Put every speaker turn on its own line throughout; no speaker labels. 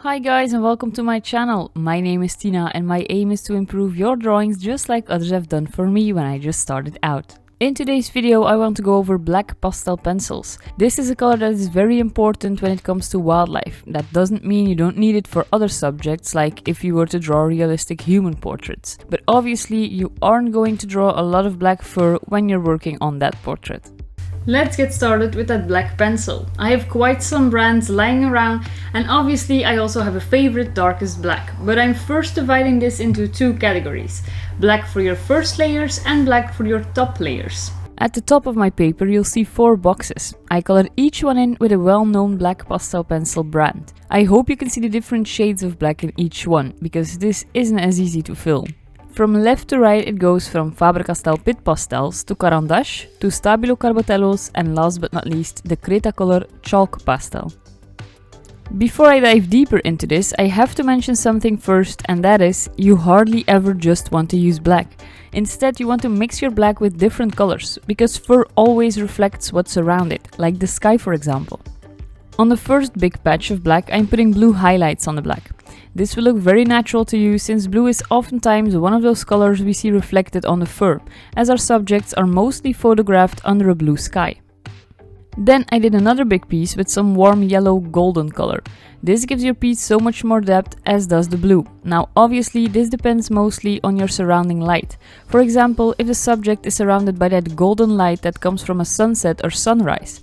Hi guys and welcome to my channel. My name is Tina and my aim is to improve your drawings just like others have done for me when I just started out. In today's video I want to go over black pastel pencils. This is a color that is very important when it comes to wildlife. That doesn't mean you don't need it for other subjects like if you were to draw realistic human portraits. But obviously you aren't going to draw a lot of black fur when you're working on that portrait. Let's get started with that black pencil. I have quite some brands lying around and obviously I also have a favorite darkest black, but I'm first dividing this into two categories. Black for your first layers and black for your top layers. At the top of my paper you'll see 4 boxes. I colored each one in with a well-known black pastel pencil brand. I hope you can see the different shades of black in each one, because this isn't as easy to film. From left to right it goes from Faber-Castell Pit Pastels to Carandache to Stabilo Carbatellos and last but not least the Cretacolor Chalk Pastel. Before I dive deeper into this, I have to mention something first, and that is, you hardly ever just want to use black. Instead you want to mix your black with different colors, because fur always reflects what's around it, like the sky for example. On the first big patch of black I'm putting blue highlights on the black. This will look very natural to you since blue is oftentimes one of those colors we see reflected on the fur, as our subjects are mostly photographed under a blue sky. Then I did another big piece with some warm yellow golden color. This gives your piece so much more depth as does the blue. Now obviously this depends mostly on your surrounding light. For example, if the subject is surrounded by that golden light that comes from a sunset or sunrise,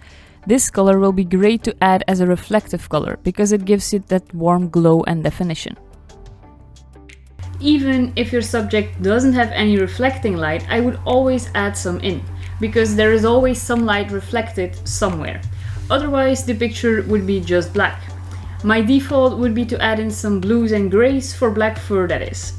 this color will be great to add as a reflective color because it gives it that warm glow and definition. Even if your subject doesn't have any reflecting light, I would always add some in, because there is always some light reflected somewhere. Otherwise the picture would be just black. My default would be to add in some blues and greys for black fur, that is.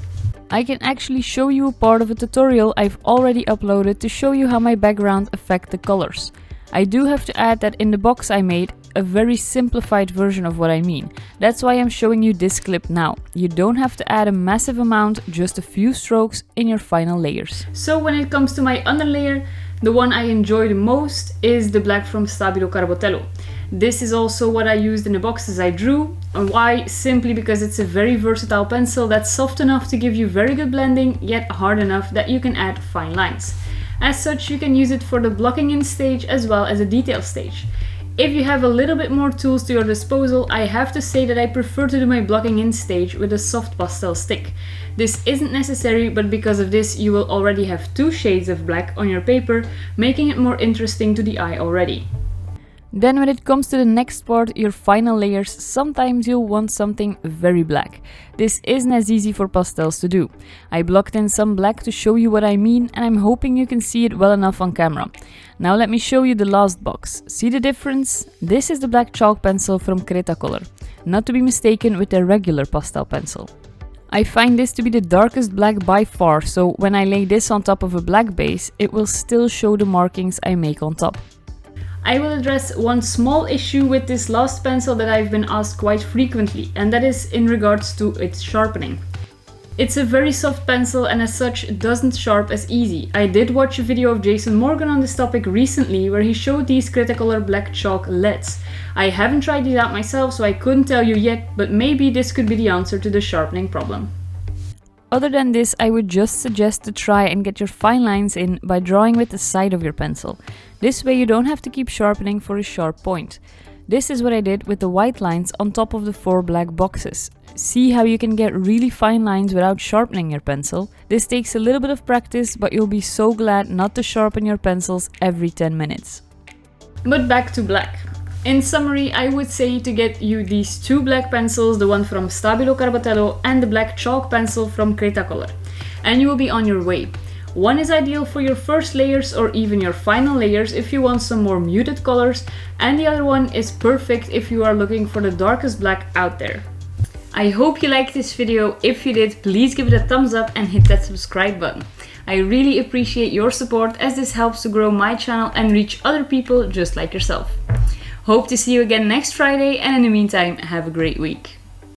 I can actually show you a part of a tutorial I've already uploaded to show you how my background affects the colors. I do have to add that in the box I made a very simplified version of what I mean. That's why I'm showing you this clip now. You don't have to add a massive amount, just a few strokes in your final layers. So when it comes to my underlayer, the one I enjoy the most is the black from Stabilo Carbatello. This is also what I used in the boxes I drew. And why? Simply because it's a very versatile pencil that's soft enough to give you very good blending, yet hard enough that you can add fine lines. As such, you can use it for the blocking in stage as well as a detail stage. If you have a little bit more tools to your disposal, I have to say that I prefer to do my blocking in stage with a soft pastel stick. This isn't necessary, but because of this you will already have 2 shades of black on your paper, making it more interesting to the eye already. Then when it comes to the next part, your final layers, sometimes you'll want something very black. This isn't as easy for pastels to do. I blocked in some black to show you what I mean, and I'm hoping you can see it well enough on camera. Now let me show you the last box. See the difference? This is the black chalk pencil from Cretacolor, not to be mistaken with their regular pastel pencil. I find this to be the darkest black by far, so when I lay this on top of a black base, it will still show the markings I make on top. I will address one small issue with this last pencil that I've been asked quite frequently, and that is in regards to its sharpening. It's a very soft pencil and as such doesn't sharp as easy. I did watch a video of Jason Morgan on this topic recently where he showed these Cretacolor black chalk leads. I haven't tried these out myself, so I couldn't tell you yet, but maybe this could be the answer to the sharpening problem. Other than this, I would just suggest to try and get your fine lines in by drawing with the side of your pencil. This way you don't have to keep sharpening for a sharp point. This is what I did with the white lines on top of the 4 black boxes. See how you can get really fine lines without sharpening your pencil? This takes a little bit of practice, but you'll be so glad not to sharpen your pencils every 10 minutes. But back to black. In summary, I would say to get you these 2 black pencils, the one from Stabilo Carbatello and the black chalk pencil from Cretacolor, and you will be on your way. One is ideal for your first layers or even your final layers if you want some more muted colors, and the other one is perfect if you are looking for the darkest black out there. I hope you liked this video. If you did, please give it a thumbs up and hit that subscribe button. I really appreciate your support as this helps to grow my channel and reach other people just like yourself. Hope to see you again next Friday, and in the meantime, have a great week.